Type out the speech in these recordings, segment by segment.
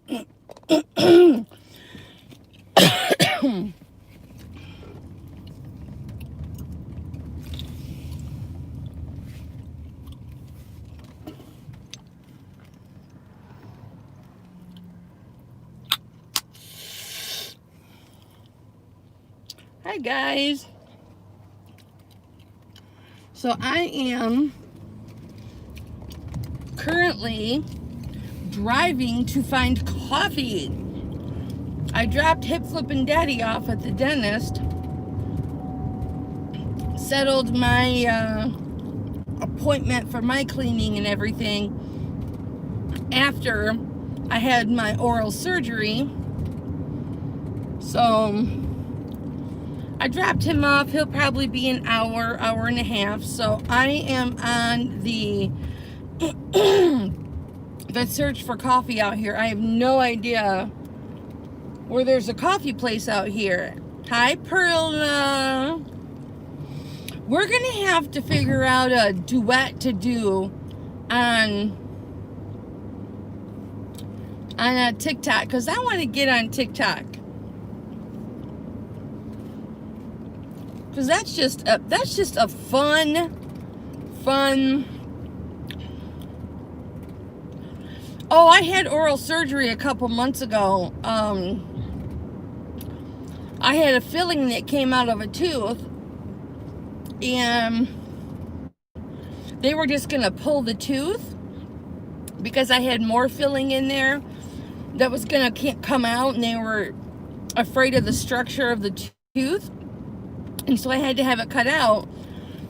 Hi guys. So I am currently driving to find coffee. I dropped Hipflippin' Daddy off at the dentist, settled my appointment for my cleaning and everything after I had my oral surgery. So I dropped him off. He'll probably be an hour and a half. So I am on the search for coffee out here. I have no idea where there's a coffee place out here. Hi, Perla. We're gonna have to figure out a duet to do on TikTok, because I want to get on TikTok. Because that's just a fun. Oh, I had oral surgery a couple months ago. I had a filling that came out of a tooth, and they were just gonna pull the tooth because I had more filling in there that was gonna come out, and they were afraid of the structure of the tooth, and so I had to have it cut out.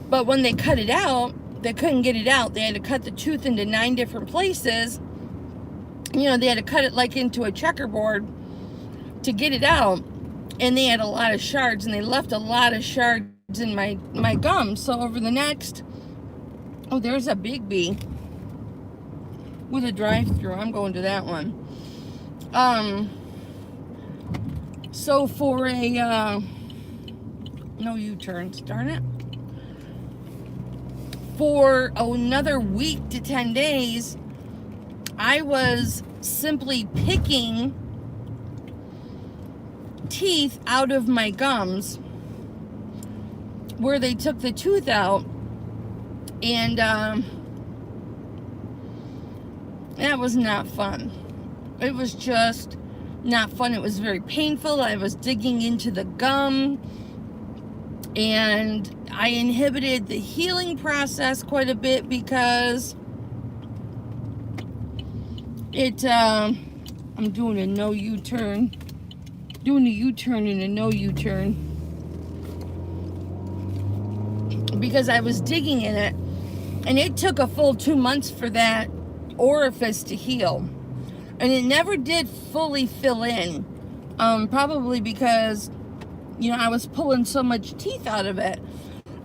But when they cut it out, they couldn't get it out. They had to cut the tooth into 9 different places. You know, they had to cut it like into a checkerboard to get it out, and they had a lot of shards, and they left a lot of shards in my gums. So over the next, oh, there's a Big B with a drive-through. I'm going to that one. So for a no U-turns, darn it. For another week to 10 days, I was simply picking teeth out of my gums where they took the tooth out, and that was not fun. It was just not fun. It was very painful. I was digging into the gum, and I inhibited the healing process quite a bit because I'm doing a no U-turn. Doing a U-turn and a no U-turn. Because I was digging in it. And it took a full 2 months for that orifice to heal. And it never did fully fill in. Probably because, you know, I was pulling so much teeth out of it.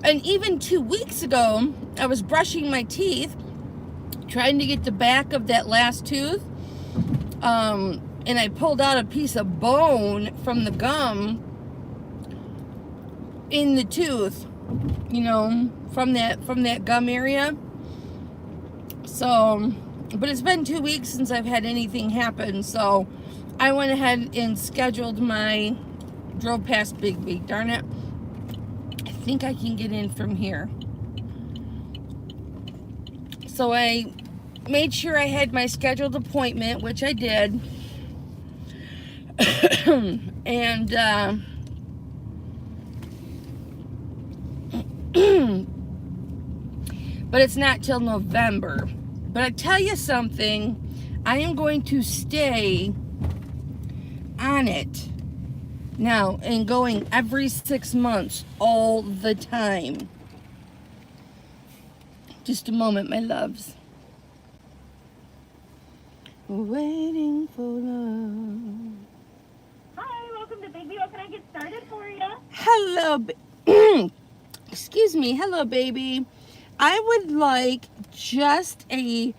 And even 2 weeks ago, I was brushing my teeth, trying to get the back of that last tooth, and I pulled out a piece of bone from the gum in the tooth, you know, from that gum area. So, but it's been 2 weeks since I've had anything happen, so I went ahead and drove past Big B. Darn it. I think I can get in from here. So I made sure I had my scheduled appointment, which I did. And but it's not till November. But I tell you something, I am going to stay on it now and going every 6 months all the time. Just a moment, my loves. Waiting for love. Hi, welcome to Big B. What can I get started for you? Hello, excuse me. Hello, baby. I would like just a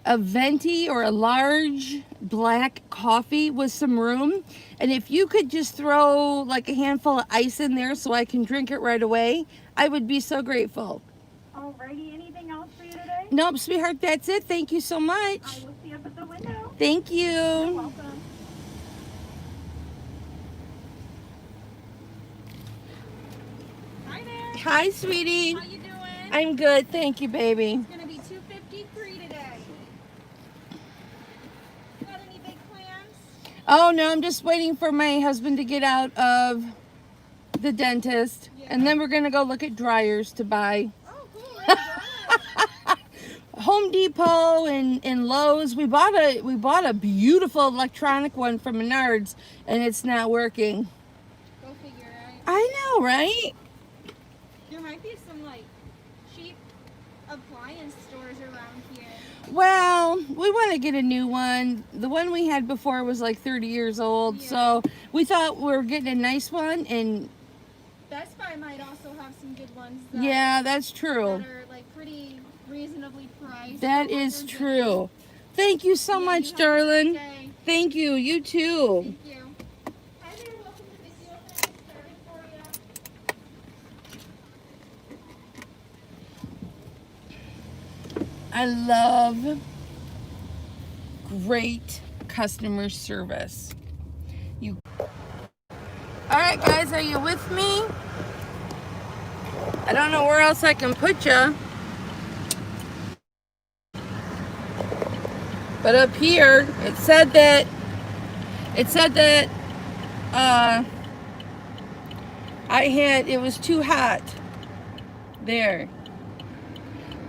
venti or a large black coffee with some room. And if you could just throw like a handful of ice in there so I can drink it right away, I would be so grateful. Alrighty, anything else for you today? Nope, sweetheart, that's it. Thank you so much. I will see you up at the window. Thank you. You're welcome. Hi, sweetie. How you doing? I'm good, thank you, baby. It's gonna be $253 today. Got any big plans? Oh no, I'm just waiting for my husband to get out of the dentist, and then we're gonna go look at dryers to buy. Oh, cool. Where are you going? Home Depot and Lowe's. We bought a beautiful electronic one from Menards, and it's not working. Go figure, right? I know, right? There might be some like cheap appliance stores around here. Well, we want to get a new one. The one we had before was like 30 years old, so we thought we were getting a nice one. And Best Buy might also have some good ones. yeah, that's true. That are like pretty reasonably priced. That is true. Thank you so much, darling. Thank you. You too. Thank you. Hi there. Welcome to Big Deal. Can I get started for you? I love great customer service. All right, guys, are you with me? I don't know where else I can put you. But up here, it said that it was too hot. There.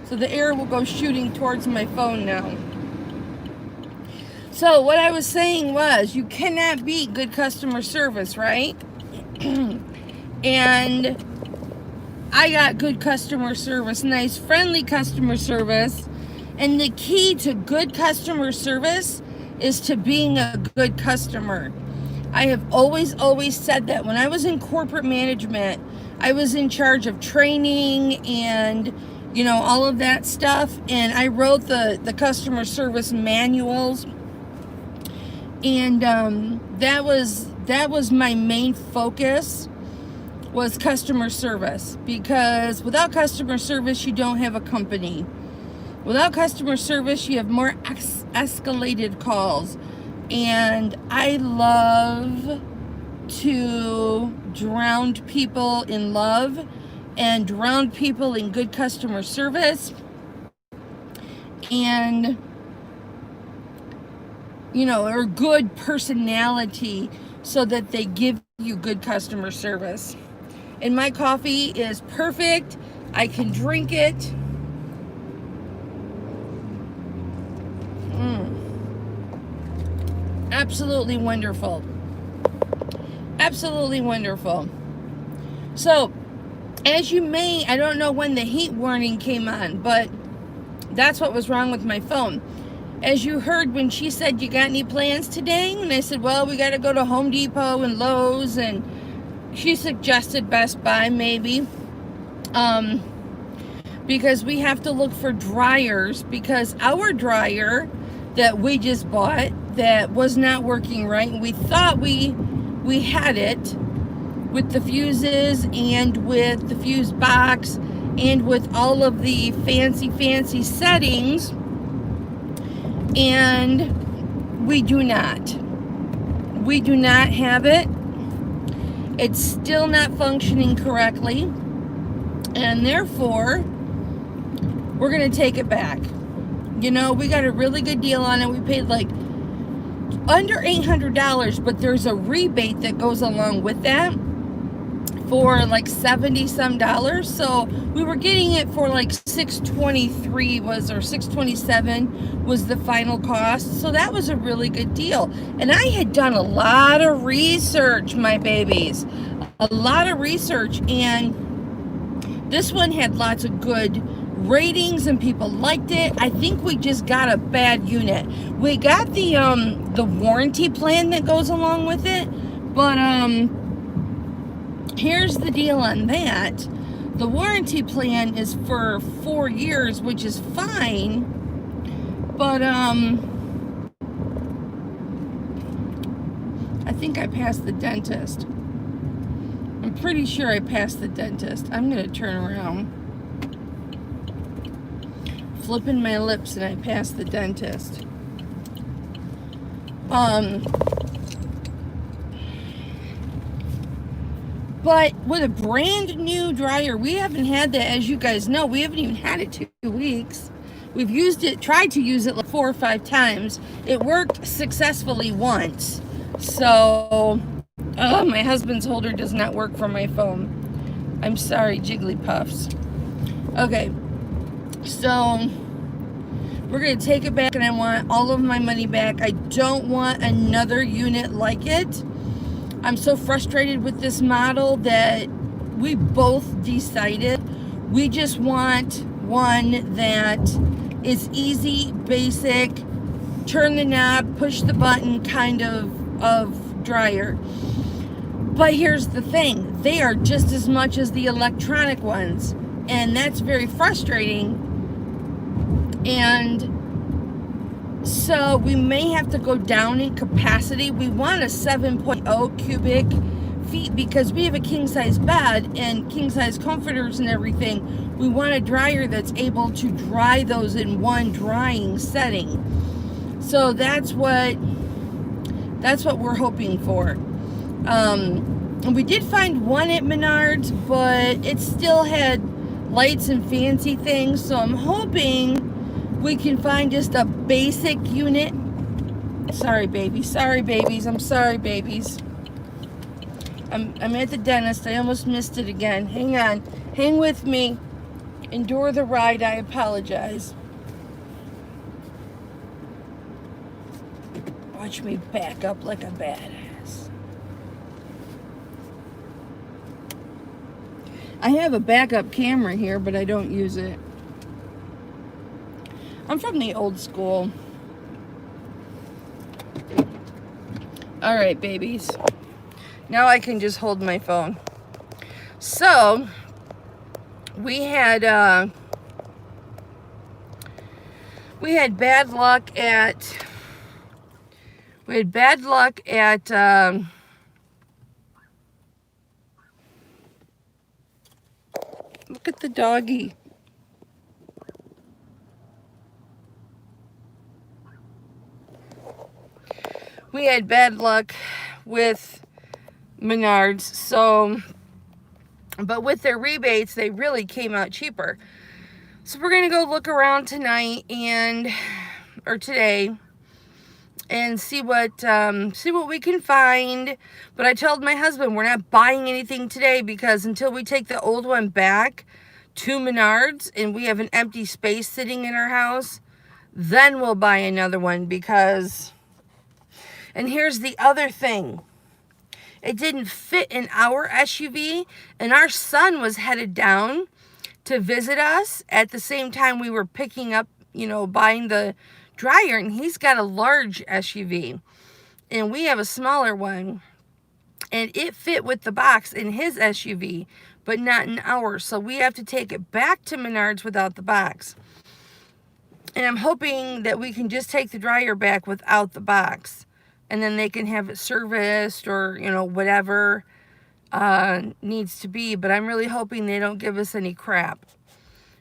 So the air will go shooting towards my phone now. So what I was saying was, you cannot beat good customer service, right? And I got good customer service, nice, friendly customer service. And the key to good customer service is to being a good customer. I have always said that. When I was in corporate management, I was in charge of training and, you know, all of that stuff. And I wrote the customer service manuals. And that was my main focus, was customer service. Because without customer service, you don't have a company. Without customer service, you have more escalated calls. And I love to drown people in love and drown people in good customer service. And, you know, or good personality, so that they give you good customer service. And my coffee is perfect. I can drink it. Absolutely wonderful. Absolutely wonderful. So, as you may, I don't know when the heat warning came on, but that's what was wrong with my phone. As you heard when she said, you got any plans today? And I said, well, we got to go to Home Depot and Lowe's, and she suggested Best Buy maybe. Because we have to look for dryers, because our dryer that we just bought that was not working right, and we thought we had it with the fuses and with the fuse box and with all of the fancy settings, and we do not have it. It's still not functioning correctly, and therefore we're gonna take it back. You know, we got a really good deal on it. We paid like under $800, but there's a rebate that goes along with that for like $70 some. So we were getting it for like $623 or $627 was the final cost. So that was a really good deal. And I had done a lot of research, my babies, a lot of research, and this one had lots of good ratings and people liked it. I think we just got a bad unit. We got the warranty plan that goes along with it, but here's the deal on that. The warranty plan is for 4 years, which is fine, but I think I passed the dentist. I'm pretty sure I passed the dentist. I'm gonna turn around. Flipping my lips, and I passed the dentist. But with a brand new dryer, we haven't had that, as you guys know, we haven't even had it 2 weeks. We've used it, tried to use it like 4 or 5 times. It worked successfully once. So, my husband's holder does not work for my phone. I'm sorry, Jigglypuffs. Okay, so we're going to take it back, and I want all of my money back. I don't want another unit like it. I'm so frustrated with this model that we both decided we just want one that is easy, basic, turn the knob, push the button kind of dryer. But here's the thing, they are just as much as the electronic ones, and that's very frustrating. And so we may have to go down in capacity. We want a 7.0 cubic feet because we have a king size bed and king size comforters and everything. We want a dryer that's able to dry those in one drying setting. So that's what we're hoping for. And we did find one at Menards, but it still had lights and fancy things. So I'm hoping we can find just a basic unit. Sorry, babies. Sorry, babies. I'm sorry, babies. I'm at the dentist. I almost missed it again. Hang on. Hang with me. Endure the ride. I apologize. Watch me back up like a badass. I have a backup camera here, but I don't use it. I'm from the old school. All right, babies. Now I can just hold my phone. So, we had bad luck at look at the doggy. We had bad luck with Menards, so, but with their rebates, they really came out cheaper. So we're gonna go look around tonight or today, and see what we can find. But I told my husband we're not buying anything today because until we take the old one back to Menards and we have an empty space sitting in our house, then we'll buy another one because. And here's the other thing. It didn't fit in our SUV, and our son was headed down to visit us at the same time we were picking up, buying the dryer, and he's got a large SUV, and we have a smaller one, and it fit with the box in his SUV, but not in ours, so we have to take it back to Menards without the box. And I'm hoping that we can just take the dryer back without the box. And then they can have it serviced or, whatever needs to be. But I'm really hoping they don't give us any crap,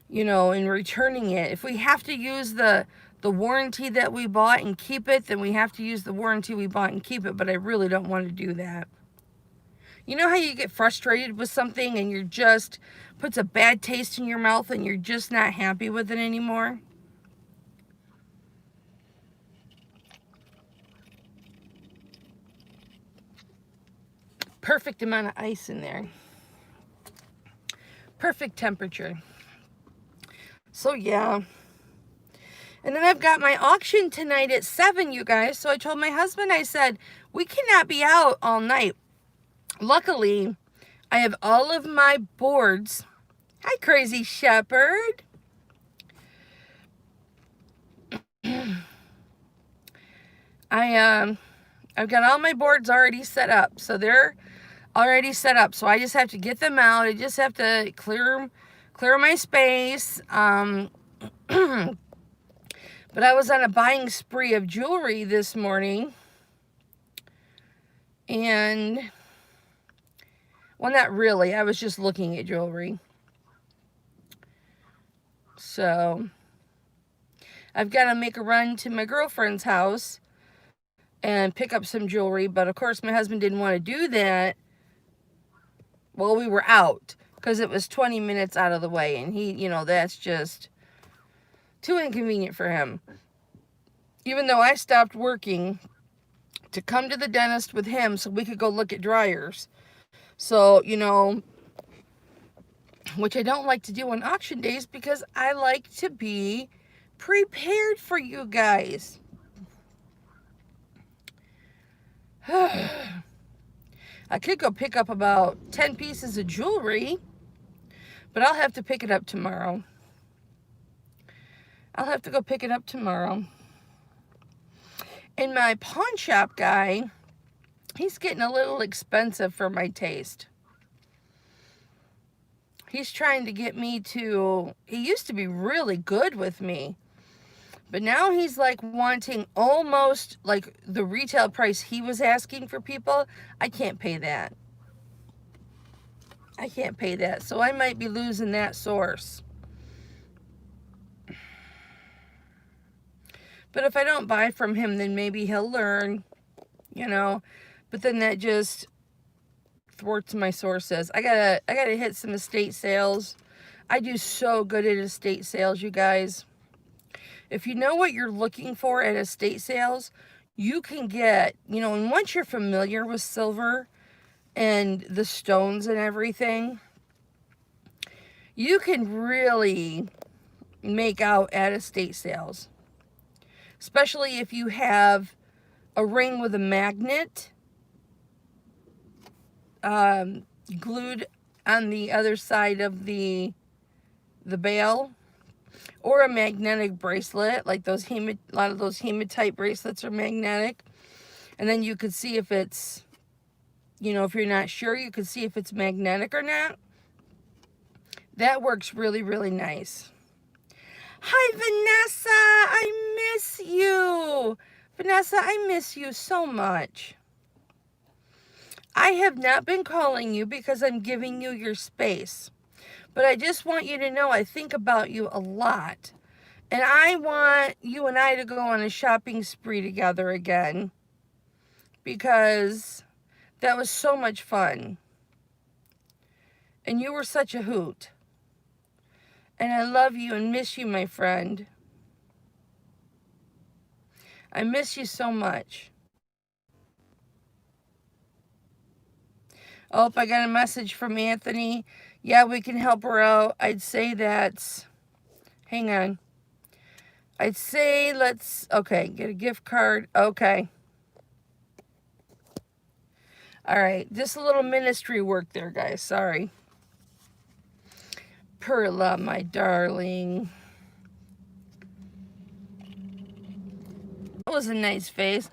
in returning it. If we have to use the warranty that we bought and keep it, then we have to use the warranty we bought and keep it. But I really don't want to do that. You know how you get frustrated with something and you're just, puts a bad taste in your mouth and you're just not happy with it anymore? Perfect amount of ice in there. Perfect temperature. So yeah. And then I've got my auction tonight at 7, you guys. So I told my husband, I said, we cannot be out all night. Luckily, I have all of my boards. Hi, Crazy Shepherd. I've got all my boards already set up. So they're already set up. So I just have to get them out. I just have to clear my space. But I was on a buying spree of jewelry this morning. And, well, not really. I was just looking at jewelry. So I've got to make a run to my girlfriend's house and pick up some jewelry. But, of course, my husband didn't want to do that Well, we were out because it was 20 minutes out of the way, and he, you know, that's just too inconvenient for him. Even though I stopped working to come to the dentist with him so we could go look at dryers. So, you know, which I don't like to do on auction days because I like to be prepared for you guys. I could go pick up about 10 pieces of jewelry, but I'll have to pick it up tomorrow. I'll have to go pick it up tomorrow. And my pawn shop guy, he's getting a little expensive for my taste. He's trying to get me to, he used to be really good with me, but now he's like wanting almost like the retail price he was asking for people. I can't pay that. I can't pay that. So I might be losing that source. But if I don't buy from him, then maybe he'll learn, you know. But then that just thwarts my sources. I gotta hit some estate sales. I do so good at estate sales, you guys. If you know what you're looking for at estate sales, you can get, you know, and once you're familiar with silver and the stones and everything, you can really make out at estate sales. Especially if you have a ring with a magnet glued on the other side of the bail, or a magnetic bracelet, like those a lot of those hematite bracelets are magnetic. And then you could see if it's, you know, if you're not sure, you could see if it's magnetic or not. That works really, really nice. Hi, Vanessa. I miss you. Vanessa, I miss you so much. I have not been calling you because I'm giving you your space. But I just want you to know I think about you a lot. And I want you and I to go on a shopping spree together again. Because that was so much fun. And you were such a hoot. And I love you and miss you, my friend. I miss you so much. Oh, I got a message from Anthony. Yeah, we can help her out. I'd say that's... Hang on. I'd say let's... Okay, get a gift card. Okay. All right. Just a little ministry work there, guys. Sorry. Perla, my darling. That was a nice face.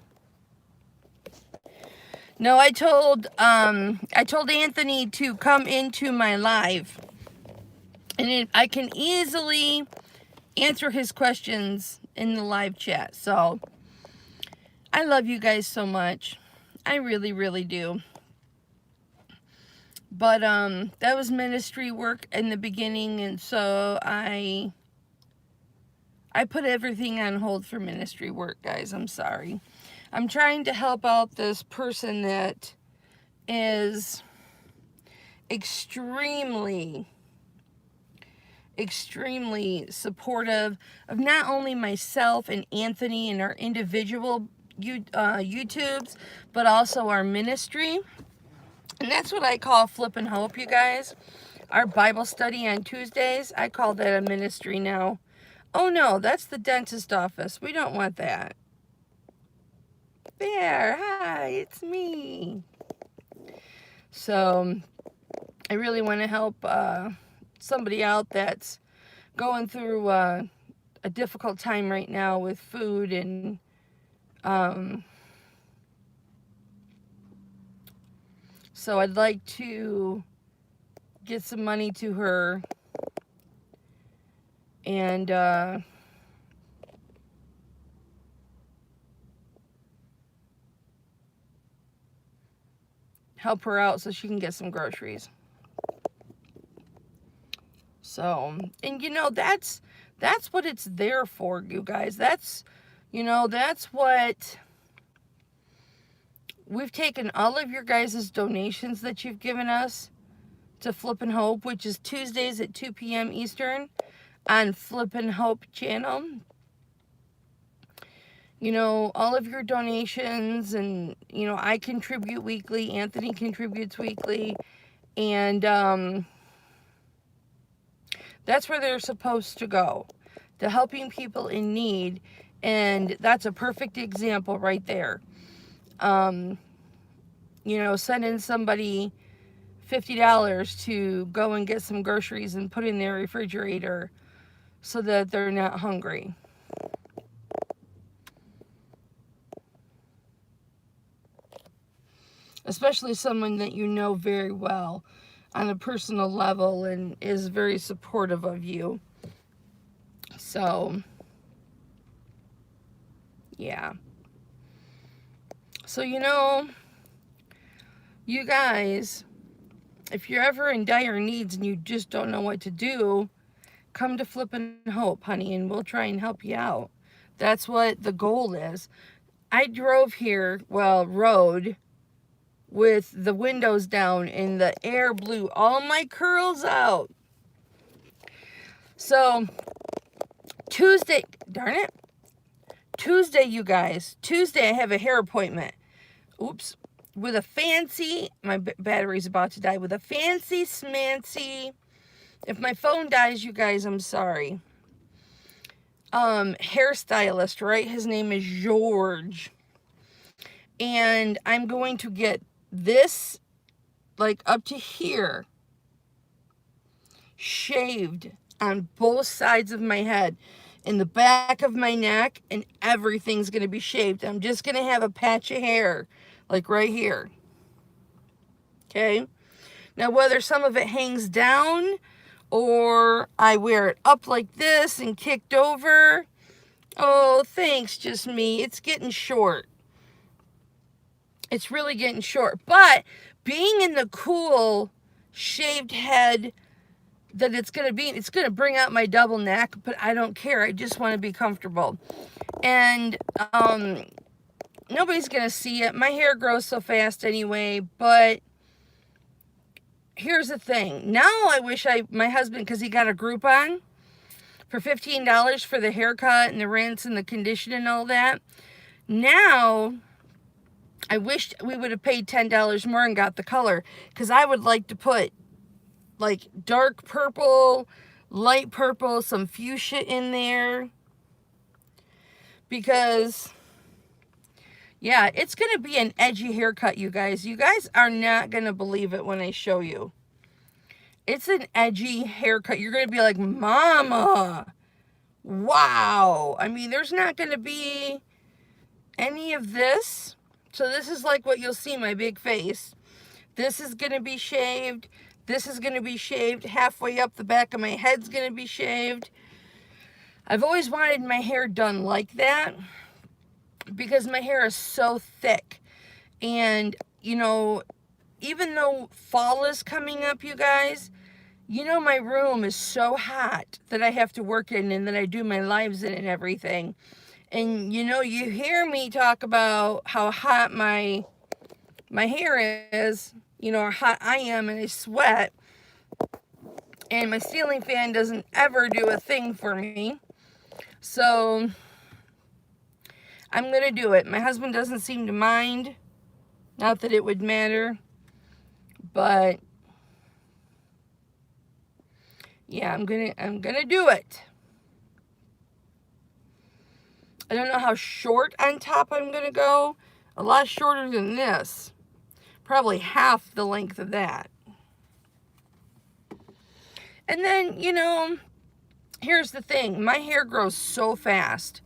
No, I told Anthony to come into my live, and I can easily answer his questions in the live chat. So I love you guys so much. I really, really do. But that was ministry work in the beginning, and so I put everything on hold for ministry work, guys. I'm sorry. I'm trying to help out this person that is extremely supportive of not only myself and Anthony and our individual YouTubes, but also our ministry. And that's what I call Flippin' Hope, you guys. Our Bible study on Tuesdays, I call that a ministry now. Oh no, that's the dentist office. We don't want that. There, hi, it's me. So, I really want to help somebody out that's going through a difficult time right now with food and so I'd like to get some money to her and help her out so she can get some groceries. So, and you know, that's what it's there for, you guys. That's, you know, that's what we've taken all of your guys' donations that you've given us, to Flippin' Hope, which is Tuesdays at 2 p.m. Eastern on Flippin' Hope channel. You know, all of your donations, and, you know, I contribute weekly, Anthony contributes weekly, and that's where they're supposed to go, to helping people in need, and that's a perfect example right there. You know, sending somebody $50 to go and get some groceries and put in their refrigerator so that they're not hungry. Especially someone that you know very well on a personal level and is very supportive of you. So, yeah. So, you know, you guys, if you're ever in dire needs and you just don't know what to do, come to Flippin' Hope, honey, and we'll try and help you out. That's what the goal is. I drove here, well, rode with the windows down and the air blew all my curls out. So, Tuesday, darn it. Tuesday, you guys. Tuesday, I have a hair appointment. Oops. With a fancy, my battery's about to die, with a fancy smancy, if my phone dies, you guys, I'm sorry. Hairstylist, right? His name is George. And I'm going to get this, like up to here, shaved on both sides of my head. In the back of my neck, and everything's going to be shaved. I'm just going to have a patch of hair, like right here. Okay? Now, whether some of it hangs down or I wear it up like this and kicked over, oh, thanks, just me. It's getting short. It's really getting short. But being in the cool shaved head that it's going to bring out my double neck, but I don't care. I just want to be comfortable. And nobody's going to see it. My hair grows so fast anyway, but here's the thing. Now I wish my husband, because he got a Groupon for $15 for the haircut and the rinse and the condition and all that. Now, I wish we would have paid $10 more and got the color, because I would like to put like dark purple, light purple, some fuchsia in there. Because, yeah, it's going to be an edgy haircut, you guys. You guys are not going to believe it when I show you. It's an edgy haircut. You're going to be like, Mama, wow. I mean, there's not going to be any of this. So this is like what you'll see, my big face. This is going to be shaved. This is going to be shaved. Halfway up the back of my head's going to be shaved. I've always wanted my hair done like that because my hair is so thick. And, you know, even though fall is coming up, you guys, you know, my room is so hot that I have to work in and that I do my lives in and everything. And, you know, you hear me talk about how hot my hair is, you know, how hot I am, and I sweat. And my ceiling fan doesn't ever do a thing for me. So, I'm going to do it. My husband doesn't seem to mind. Not that it would matter. But, yeah, I'm gonna do it. I don't know how short on top I'm going to go. A lot shorter than this. Probably half the length of that. And then, you know, here's the thing. My hair grows so fast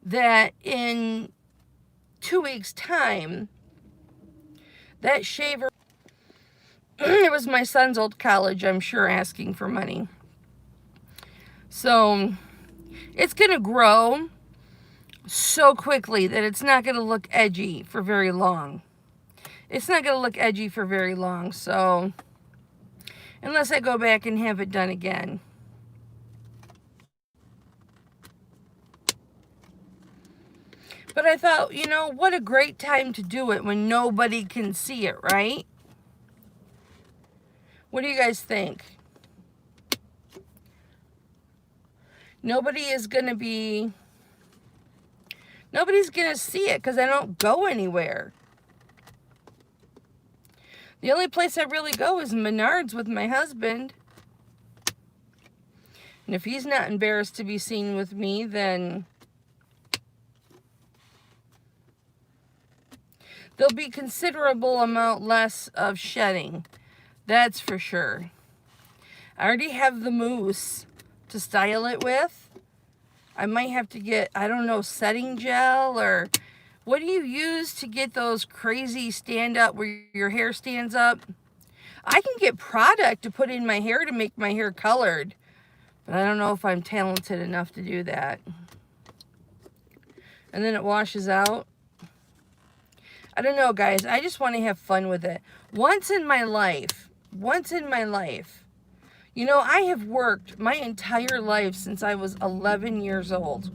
that in 2 weeks' time, that shaver, it was my son's old college, I'm sure, asking for money. So, it's going to grow so quickly that it's not going to look edgy for very long. It's not going to look edgy for very long, so unless I go back and have it done again. But I thought, you know, what a great time to do it when nobody can see it, right? What do you guys think? Nobody's going to see it because I don't go anywhere. The only place I really go is Menards with my husband. And if he's not embarrassed to be seen with me, then there'll be considerable amount less of shedding. That's for sure. I already have the mousse to style it with. I might have to get, I don't know, setting gel, or what do you use to get those crazy stand up where your hair stands up? I can get product to put in my hair to make my hair colored, but I don't know if I'm talented enough to do that. And then it washes out. I don't know, guys. I just want to have fun with it. Once in my life, you know, I have worked my entire life since I was 11 years old.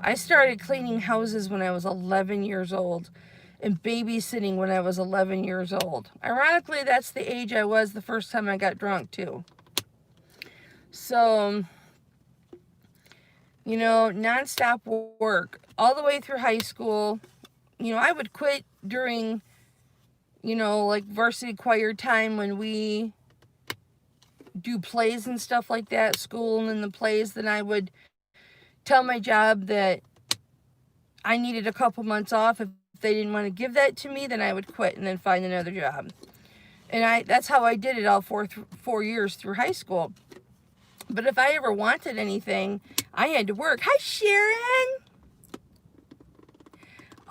I started cleaning houses when I was 11 years old and babysitting when I was 11 years old. Ironically, that's the age I was the first time I got drunk, too. So, you know, nonstop work all the way through high school. You know, I would quit during, you know, like varsity choir time when we do plays and stuff like that, school and in the plays. Then I would tell my job that I needed a couple months off. If they didn't want to give that to me, then I would quit and then find another job. And that's how I did it all 4 years through high school. But if I ever wanted anything, I had to work. Hi, Sharon.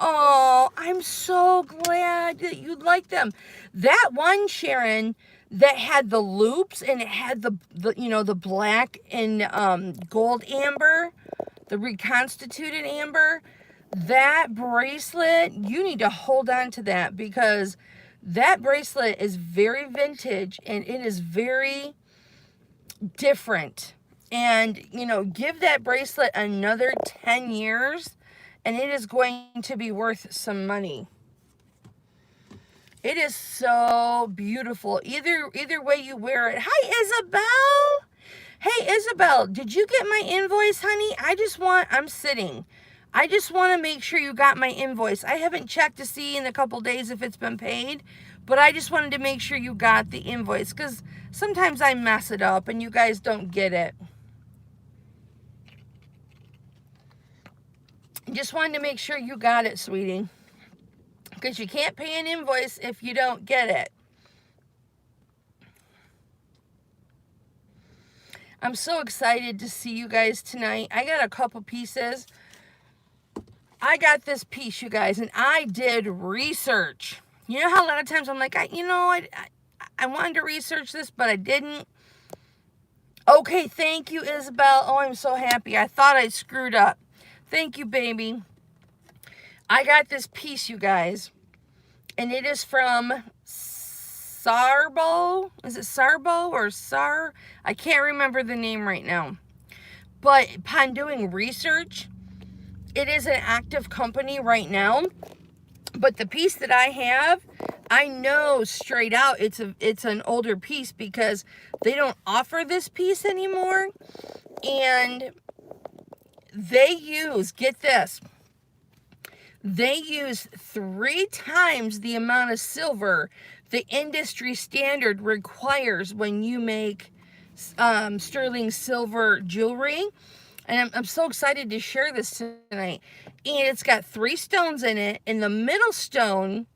Oh, I'm so glad that you like them. That one, Sharon, that had the loops and it had the you know, the black and gold amber, the reconstituted amber, that bracelet, you need to hold on to that, because that bracelet is very vintage and it is very different. And, you know, give that bracelet another 10 years and it is going to be worth some money. It is so beautiful. Either way you wear it. Hi, Isabel. Hey, Isabel, did you get my invoice, honey? I'm sitting. I just want to make sure you got my invoice. I haven't checked to see in a couple days if it's been paid, but I just wanted to make sure you got the invoice, because sometimes I mess it up and you guys don't get it. Just wanted to make sure you got it, sweetie, because you can't pay an invoice if you don't get it. I'm so excited to see you guys tonight. I got a couple pieces. I got this piece, you guys, and I did research. You know how a lot of times I'm like, I wanted to research this, but I didn't. Okay, thank you, Isabel. Oh, I'm so happy. I thought I screwed up. Thank you, baby. I got this piece, you guys, and it is from Sarbo. Is it Sarbo or Sar? I can't remember the name right now. But upon doing research, it is an active company right now. But the piece that I have, I know straight out it's an older piece, because they don't offer this piece anymore. And they use, get this, they use 3 times the amount of silver the industry standard requires when you make sterling silver jewelry. And I'm so excited to share this tonight. And it's got 3 stones in it. And the middle stone,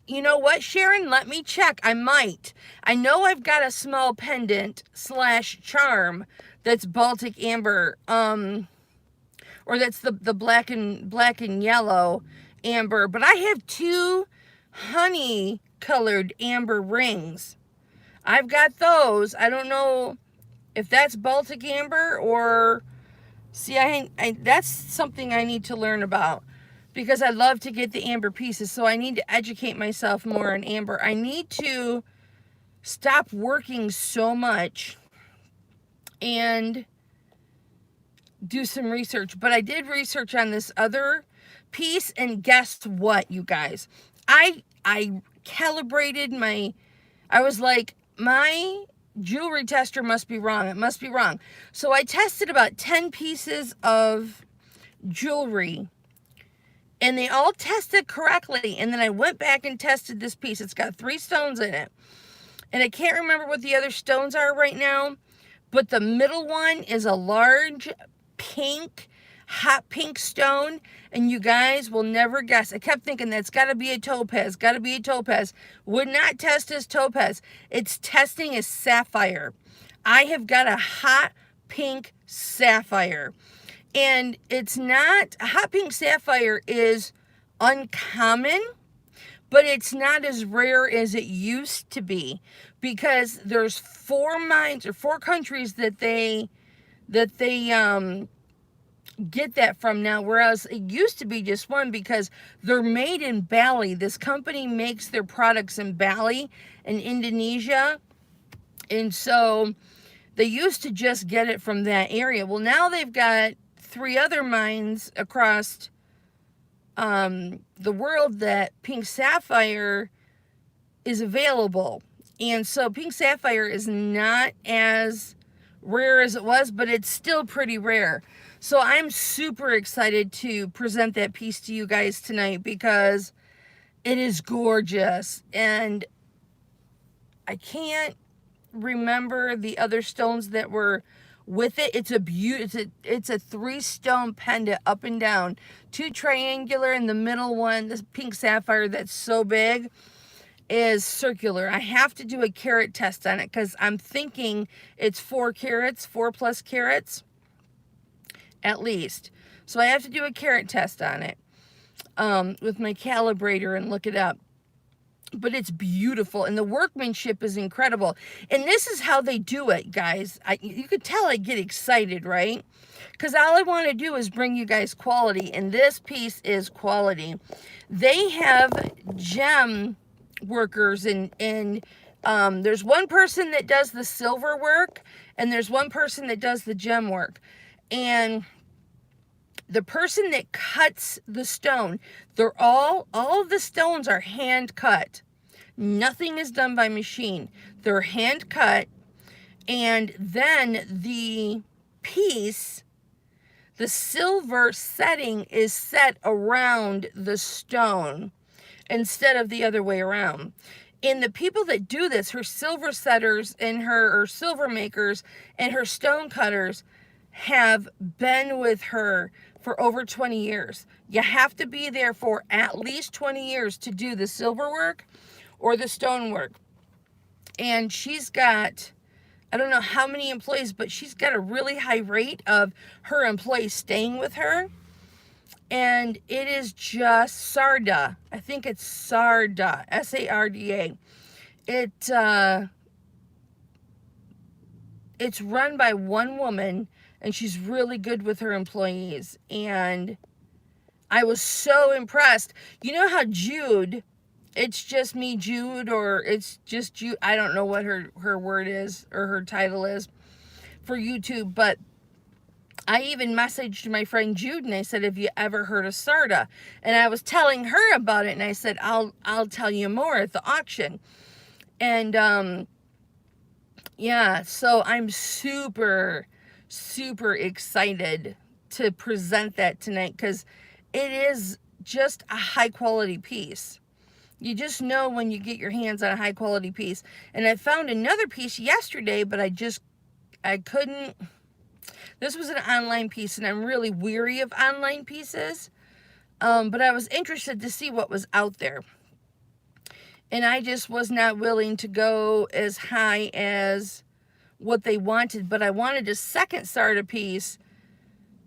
you know what, Sharon? Let me check. I might. I know I've got a small pendant / charm that's Baltic amber, or that's the black and yellow amber. But I have 2 honey colored amber rings. I've got those. I don't know if that's Baltic amber or, see, that's something I need to learn about, because I love to get the amber pieces. So I need to educate myself more on amber. I need to stop working so much and do some research. But I did research on this other piece, and guess what, you guys? I calibrated I was like, my jewelry tester must be wrong. It must be wrong. So I tested about 10 pieces of jewelry, and they all tested correctly. And then I went back and tested this piece. It's got 3 stones in it. And I can't remember what the other stones are right now, but the middle one is a large pink, hot pink stone. And you guys will never guess. I kept thinking that's got to be a topaz, got to be a topaz. Would not test as topaz. It's testing as sapphire. I have got a hot pink sapphire. And it's not, a hot pink sapphire is uncommon, but it's not as rare as it used to be, because there's 4 mines or 4 countries that they get that from now, whereas it used to be just 1, because they're made in Bali. This company makes their products in Bali in Indonesia, and so they used to just get it from that area. Well, now they've got 3 other mines across the world that pink sapphire is available. And so pink sapphire is not as rare as it was, but it's still pretty rare. So I'm super excited to present that piece to you guys tonight, because it is gorgeous. And I can't remember the other stones that were with it. It's a 3-stone pendant up and down, 2 triangular, and the middle one, this pink sapphire that's so big, is circular. I have to do a carat test on it, because I'm thinking it's 4 carats, 4+ carats at least. So I have to do a carat test on it with my calibrator and look it up. But it's beautiful, and the workmanship is incredible. And this is how they do it, guys. You could tell I get excited, right? Because all I want to do is bring you guys quality, and this piece is quality. They have gem workers, and there's one person that does the silver work, and there's one person that does the gem work. And the person that cuts the stone, all of the stones are hand cut. Nothing is done by machine. They're hand cut, and then the piece, the silver setting is set around the stone instead of the other way around. And the people that do this, her silver setters and her silver makers and her stone cutters, have been with her for over 20 years. You have to be there for at least 20 years to do the silver work or the stone work. And she's got, I don't know how many employees, but she's got a really high rate of her employees staying with her. And it is just Sarda. I think it's Sarda, S-A-R-D-A. It's run by one woman, and she's really good with her employees. And I was so impressed. You know how Jude, it's just me, Jude, or it's just Jude, I don't know what her word is or her title is for YouTube, but I even messaged my friend Jude, and I said, have you ever heard of Sarda? And I was telling her about it, and I said, I'll tell you more at the auction. And yeah, so I'm super excited to present that tonight, because it is just a high quality piece. You just know when you get your hands on a high quality piece. And I found another piece yesterday, but I couldn't. This was an online piece, and I'm really weary of online pieces. But I was interested to see what was out there. And I just was not willing to go as high as what they wanted. But I wanted a second Sarda piece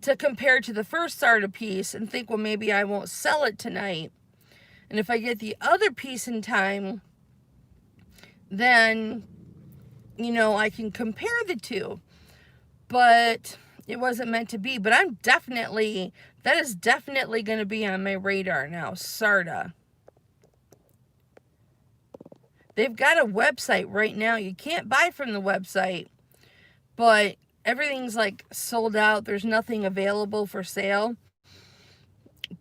to compare to the first Sarda piece and think, well, maybe I won't sell it tonight. And if I get the other piece in time, then, you know, I can compare the two. But it wasn't meant to be. But that is definitely going to be on my radar now, Sarda. They've got a website right now. You can't buy from the website, but everything's like sold out. There's nothing available for sale.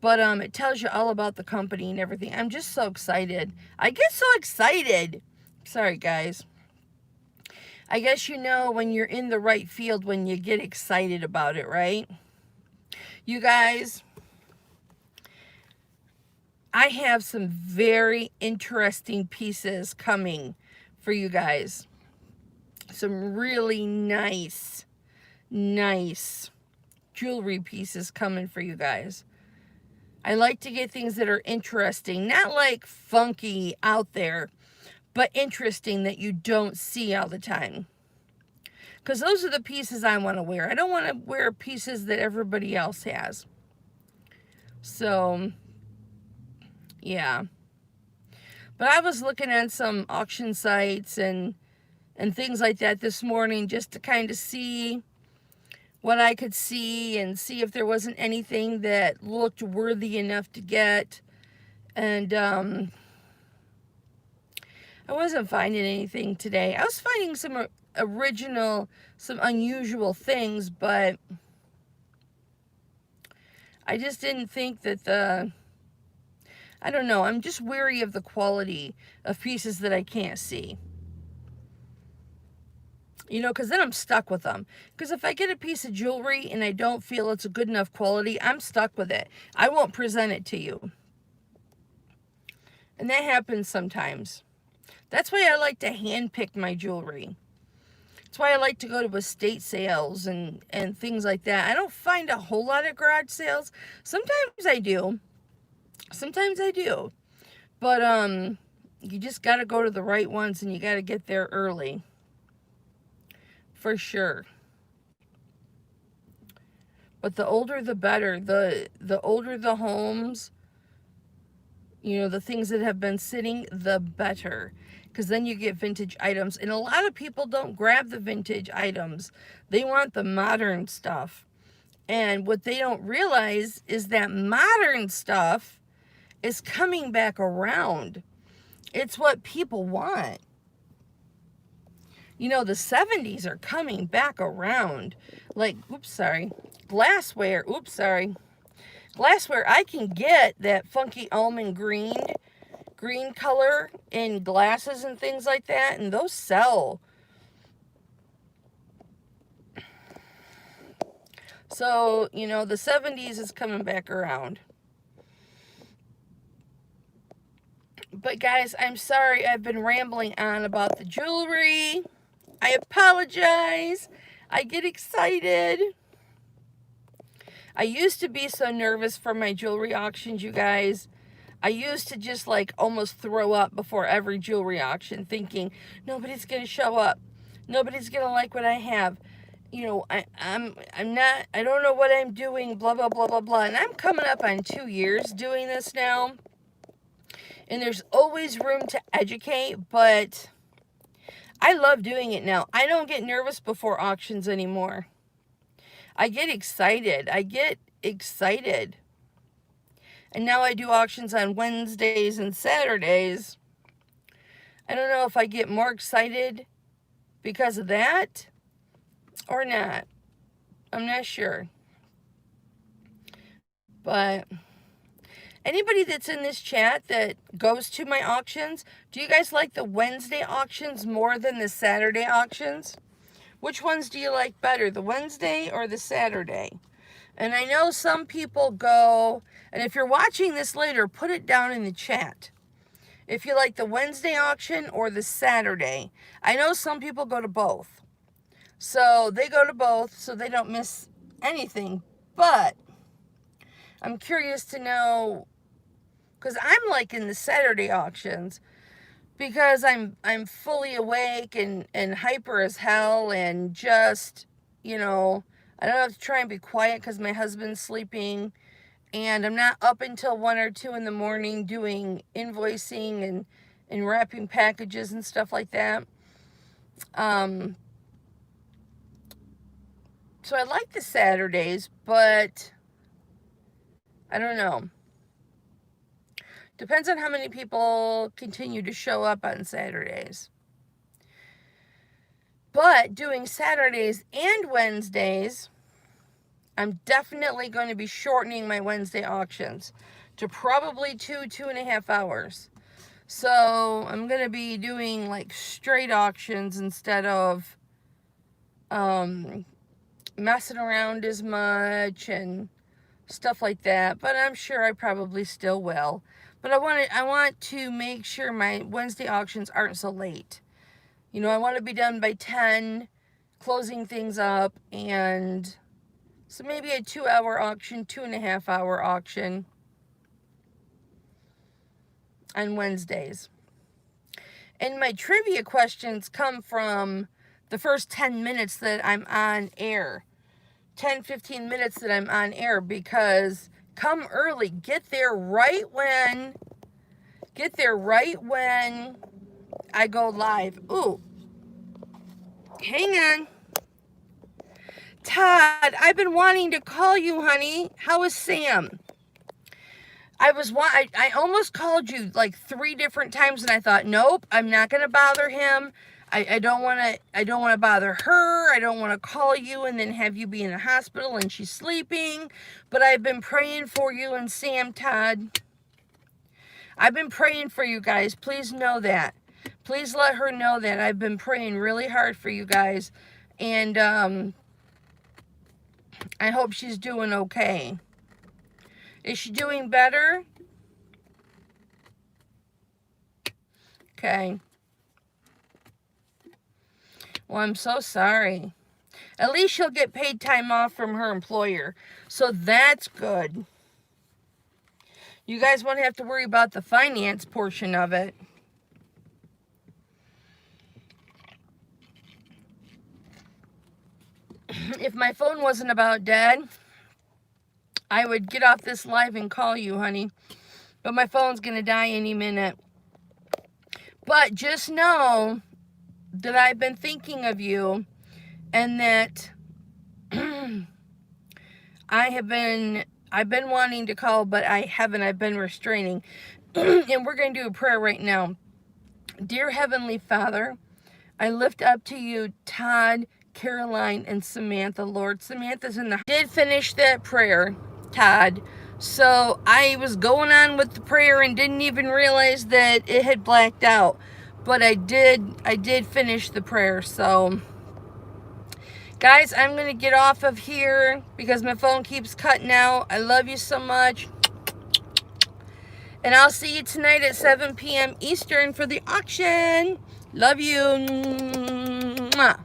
But it tells you all about the company and everything. I'm just so excited. I get so excited. Sorry, guys. I guess you know when you're in the right field when you get excited about it, right? You guys, I have some very interesting pieces coming for you guys. Some really nice jewelry pieces coming for you guys. I like to get things that are interesting, not like funky out there, but interesting that you don't see all the time. Because those are the pieces I want to wear. I don't want to wear pieces that everybody else has. So, yeah. But I was looking at some auction sites and things like that this morning just to kind of see what I could see and see if there wasn't anything that looked worthy enough to get. And I wasn't finding anything today. I was finding some original, some unusual things, but I just didn't think that I don't know, I'm just wary of the quality of pieces that I can't see. You know, because then I'm stuck with them. Because if I get a piece of jewelry and I don't feel it's a good enough quality, I'm stuck with it. I won't present it to you. And that happens sometimes. That's why I like to handpick my jewelry. That's why I like to go to estate sales and things like that. I don't find a whole lot of garage sales. Sometimes I do. Sometimes I do. But you just got to go to the right ones and you got to get there early. For sure. But the older the better. The older the homes, you know, the things that have been sitting, the better. Because then you get vintage items. And a lot of people don't grab the vintage items. They want the modern stuff. And what they don't realize is that modern stuff is coming back around. It's what people want. You know, the 70s are coming back around. Like, glassware. Glassware, I can get that funky almond green color in glasses and things like that, and those sell. So, you know, the 70s is coming back around. But guys, I'm sorry I've been rambling on about the jewelry. I apologize. I get excited. I used to be so nervous for my jewelry auctions, you guys. I used to just like almost throw up before every jewelry auction thinking, nobody's going to show up. Nobody's going to like what I have. You know, I don't know what I'm doing, blah, blah, blah, blah, blah. And I'm coming up on 2 years doing this now. And there's always room to educate, but I love doing it now. I don't get nervous before auctions anymore. I get excited. And now I do auctions on Wednesdays and Saturdays. I don't know if I get more excited because of that or not. I'm not sure. But anybody that's in this chat that goes to my auctions, do you guys like the Wednesday auctions more than the Saturday auctions? Which ones do you like better, the Wednesday or the Saturday? And I know some people go, and if you're watching this later, put it down in the chat. If you like the Wednesday auction or the Saturday. I know some people go to both. So they go to both so they don't miss anything. But I'm curious to know, because I'm liking the Saturday auctions because I'm fully awake and hyper as hell and just, you know, I don't have to try and be quiet because my husband's sleeping and I'm not up until 1 or 2 in the morning doing invoicing and wrapping packages and stuff like that. So I like the Saturdays, but I don't know. Depends on how many people continue to show up on Saturdays. But doing Saturdays and Wednesdays, I'm definitely going to be shortening my Wednesday auctions to probably 2.5 hours. So I'm going to be doing like straight auctions instead of messing around as much and stuff like that. But I'm sure I probably still will. But I want to make sure my Wednesday auctions aren't so late. You know, I want to be done by 10, closing things up, and so maybe a 2-hour auction, 2.5-hour auction on Wednesdays. And my trivia questions come from the first 10 minutes that I'm on air. 10, 15 minutes that I'm on air, because come early. Get there right when I go live. Ooh. Hang on. Todd, I've been wanting to call you, honey. How is Sam? I almost called you like 3 different times, and I thought, nope, I'm not gonna bother him. I don't wanna bother her. I don't wanna call you and then have you be in the hospital and she's sleeping. But I've been praying for you and Sam, Todd. I've been praying for you guys. Please know that. Please let her know that I've been praying really hard for you guys. And I hope she's doing okay. Is she doing better? Okay. Well, I'm so sorry. At least she'll get paid time off from her employer. So that's good. You guys won't have to worry about the finance portion of it. If my phone wasn't about dead, I would get off this live and call you, honey. But my phone's going to die any minute. But just know that I've been thinking of you, and that I've been wanting to call, but I haven't. I've been restraining. And we're going to do a prayer right now. Dear Heavenly Father, I lift up to you Todd, Caroline, and Samantha, Lord. Samantha's in the... I did finish that prayer, Todd. So I was going on with the prayer and didn't even realize that it had blacked out. But I did finish the prayer. So guys, I'm going to get off of here because my phone keeps cutting out. I love you so much. And I'll see you tonight at 7 p.m. Eastern for the auction. Love you. Mwah.